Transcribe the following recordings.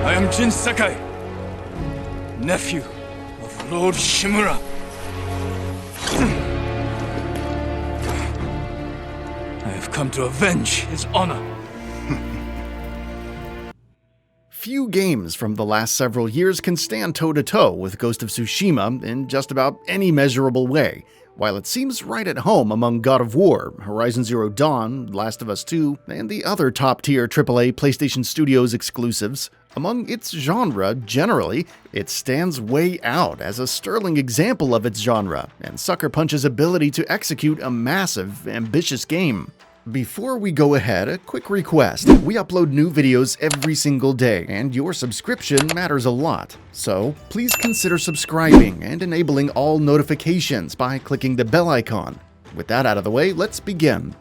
I am Jin Sakai, nephew of Lord Shimura. I have come to avenge his honor. Few games from the last several years can stand toe-to-toe with Ghost of Tsushima in just about any measurable way. While it seems right at home among God of War, Horizon Zero Dawn, Last of Us 2, and the other top-tier AAA PlayStation Studios exclusives, among its genre generally, it stands way out as a sterling example of its genre and Sucker Punch's ability to execute a massive, ambitious game. Before we go ahead, a quick request. We upload new videos every single day, and your subscription matters a lot. So, please consider subscribing and enabling all notifications by clicking the bell icon. With that out of the way, let's begin.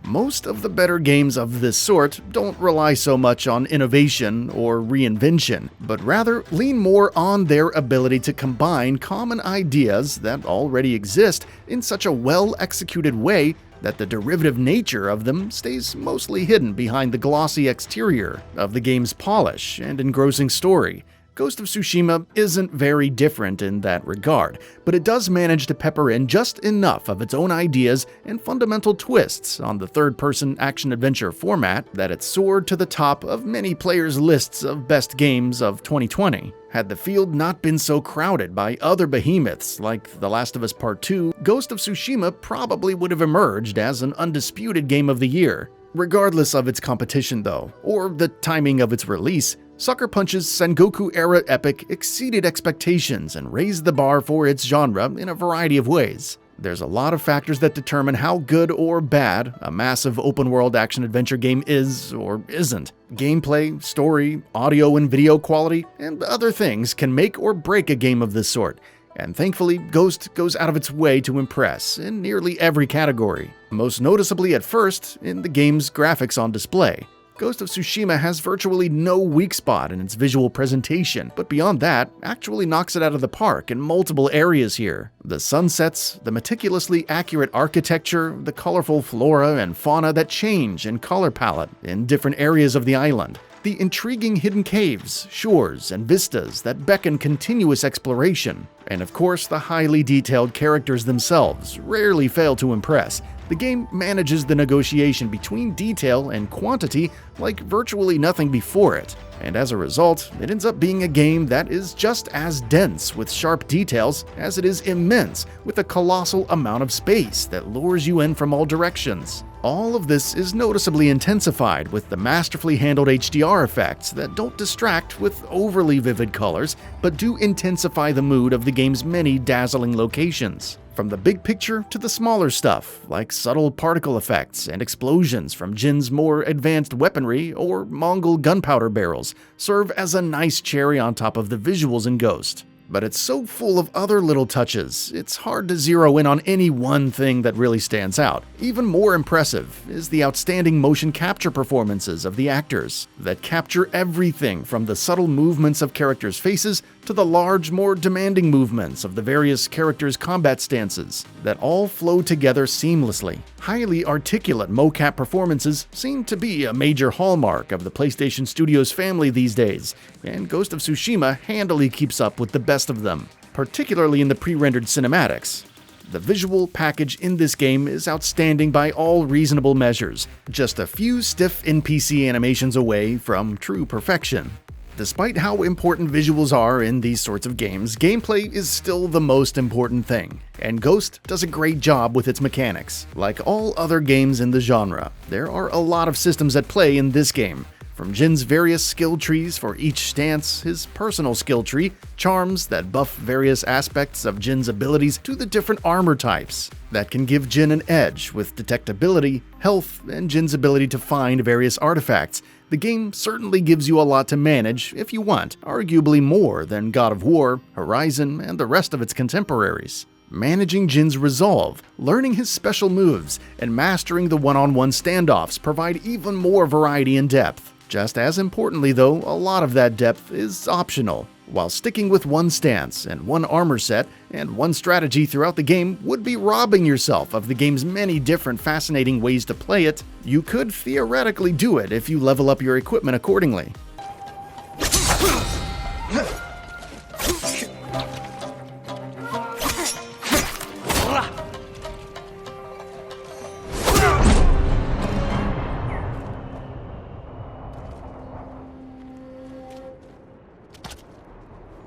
Most of the better games of this sort don't rely so much on innovation or reinvention, but rather lean more on their ability to combine common ideas that already exist in such a well-executed way that the derivative nature of them stays mostly hidden behind the glossy exterior of the game's polish and engrossing story. Ghost of Tsushima isn't very different in that regard, but it does manage to pepper in just enough of its own ideas and fundamental twists on the third-person action-adventure format that it soared to the top of many players' lists of best games of 2020. Had the field not been so crowded by other behemoths like The Last of Us Part 2, Ghost of Tsushima probably would have emerged as an undisputed Game of the Year. Regardless of its competition though, or the timing of its release, Sucker Punch's Sengoku-era epic exceeded expectations and raised the bar for its genre in a variety of ways. There's a lot of factors that determine how good or bad a massive open-world action-adventure game is or isn't. Gameplay, story, audio and video quality, and other things can make or break a game of this sort. And thankfully, Ghost goes out of its way to impress in nearly every category. Most noticeably at first, in the game's graphics on display. Ghost of Tsushima has virtually no weak spot in its visual presentation, but beyond that, actually knocks it out of the park in multiple areas here. The sunsets, the meticulously accurate architecture, the colorful flora and fauna that change in color palette in different areas of the island. The intriguing hidden caves, shores, and vistas that beckon continuous exploration. And of course, the highly detailed characters themselves rarely fail to impress. The game manages the negotiation between detail and quantity like virtually nothing before it. And as a result, it ends up being a game that is just as dense with sharp details as it is immense with a colossal amount of space that lures you in from all directions. All of this is noticeably intensified with the masterfully handled HDR effects that don't distract with overly vivid colors, but do intensify the mood of the game's many dazzling locations. From the big picture to the smaller stuff, like subtle particle effects and explosions from Jin's more advanced weaponry or Mongol gunpowder barrels, serve as a nice cherry on top of the visuals in Ghost. But it's so full of other little touches, it's hard to zero in on any one thing that really stands out. Even more impressive is the outstanding motion capture performances of the actors that capture everything from the subtle movements of characters' faces to the large, more demanding movements of the various characters' combat stances that all flow together seamlessly. Highly articulate mocap performances seem to be a major hallmark of the PlayStation Studios family these days, and Ghost of Tsushima handily keeps up with the best of them, particularly in the pre-rendered cinematics. The visual package in this game is outstanding by all reasonable measures, just a few stiff NPC animations away from true perfection. Despite how important visuals are in these sorts of games, gameplay is still the most important thing, and Ghost does a great job with its mechanics. Like all other games in the genre, there are a lot of systems at play in this game. From Jin's various skill trees for each stance, his personal skill tree, charms that buff various aspects of Jin's abilities, to the different armor types that can give Jin an edge with detectability, health, and Jin's ability to find various artifacts. The game certainly gives you a lot to manage if you want, arguably more than God of War, Horizon, and the rest of its contemporaries. Managing Jin's resolve, learning his special moves, and mastering the one-on-one standoffs provide even more variety and depth. Just as importantly though, a lot of that depth is optional. While sticking with one stance and one armor set and one strategy throughout the game would be robbing yourself of the game's many different fascinating ways to play it, you could theoretically do it if you level up your equipment accordingly.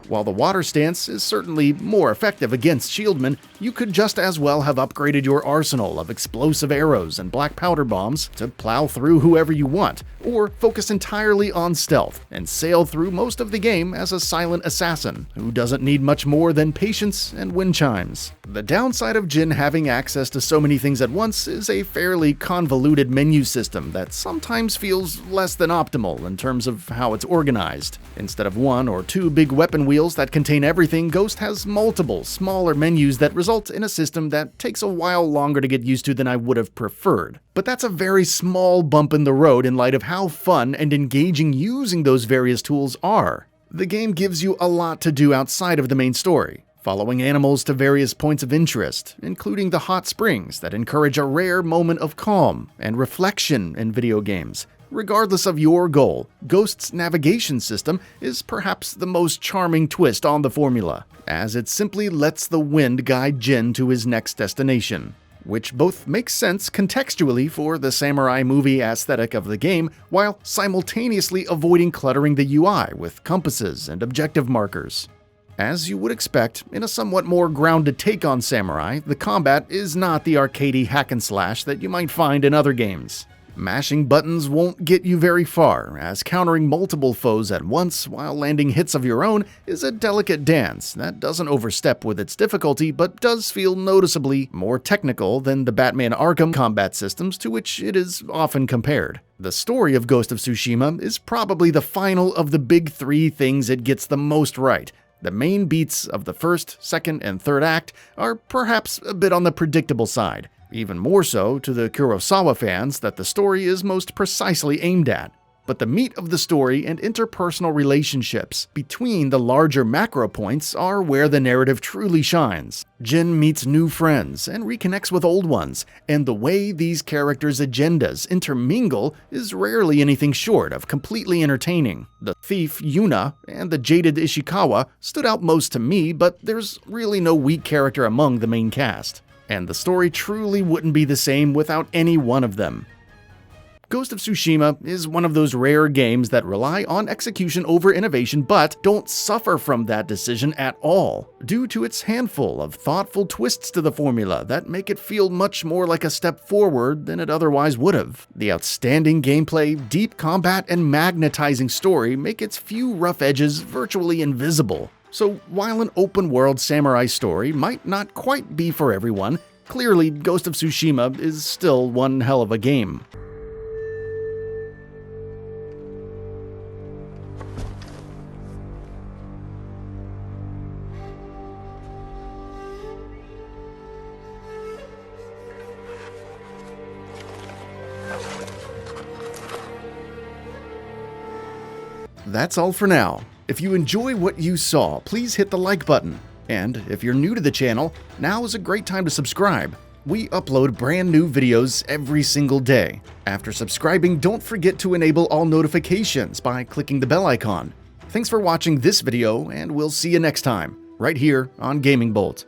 While the water stance is certainly more effective against shieldmen, you could just as well have upgraded your arsenal of explosive arrows and black powder bombs to plow through whoever you want, or focus entirely on stealth and sail through most of the game as a silent assassin who doesn't need much more than patience and wind chimes. The downside of Jin having access to so many things at once is a fairly convoluted menu system that sometimes feels less than optimal in terms of how it's organized. Instead of one or two big weapon wheels that contain everything, Ghost has multiple smaller menus that result in a system that takes a while longer to get used to than I would have preferred. But that's a very small bump in the road in light of how fun and engaging using those various tools are. The game gives you a lot to do outside of the main story, following animals to various points of interest, including the hot springs that encourage a rare moment of calm and reflection in video games. Regardless of your goal, Ghost's navigation system is perhaps the most charming twist on the formula, as it simply lets the wind guide Jin to his next destination, which both makes sense contextually for the samurai movie aesthetic of the game, while simultaneously avoiding cluttering the UI with compasses and objective markers. As you would expect, in a somewhat more grounded take on samurai, the combat is not the arcadey hack and slash that you might find in other games. Mashing buttons won't get you very far, as countering multiple foes at once while landing hits of your own is a delicate dance that doesn't overstep with its difficulty but does feel noticeably more technical than the Batman Arkham combat systems to which it is often compared. The story of Ghost of Tsushima is probably the final of the big three things it gets the most right. The main beats of the first, second, and third act are perhaps a bit on the predictable side. Even more so to the Kurosawa fans that the story is most precisely aimed at. But the meat of the story and interpersonal relationships between the larger macro points are where the narrative truly shines. Jin meets new friends and reconnects with old ones, and the way these characters' agendas intermingle is rarely anything short of completely entertaining. The thief Yuna and the jaded Ishikawa stood out most to me, but there's really no weak character among the main cast. And the story truly wouldn't be the same without any one of them. Ghost of Tsushima is one of those rare games that rely on execution over innovation but don't suffer from that decision at all, due to its handful of thoughtful twists to the formula that make it feel much more like a step forward than it otherwise would have. The outstanding gameplay, deep combat, and magnetizing story make its few rough edges virtually invisible. So while an open-world samurai story might not quite be for everyone, clearly Ghost of Tsushima is still one hell of a game. That's all for now. If you enjoy what you saw, please hit the like button. And if you're new to the channel, now is a great time to subscribe. We upload brand new videos every single day. After subscribing, don't forget to enable all notifications by clicking the bell icon. Thanks for watching this video, and we'll see you next time, right here on GamingBolt.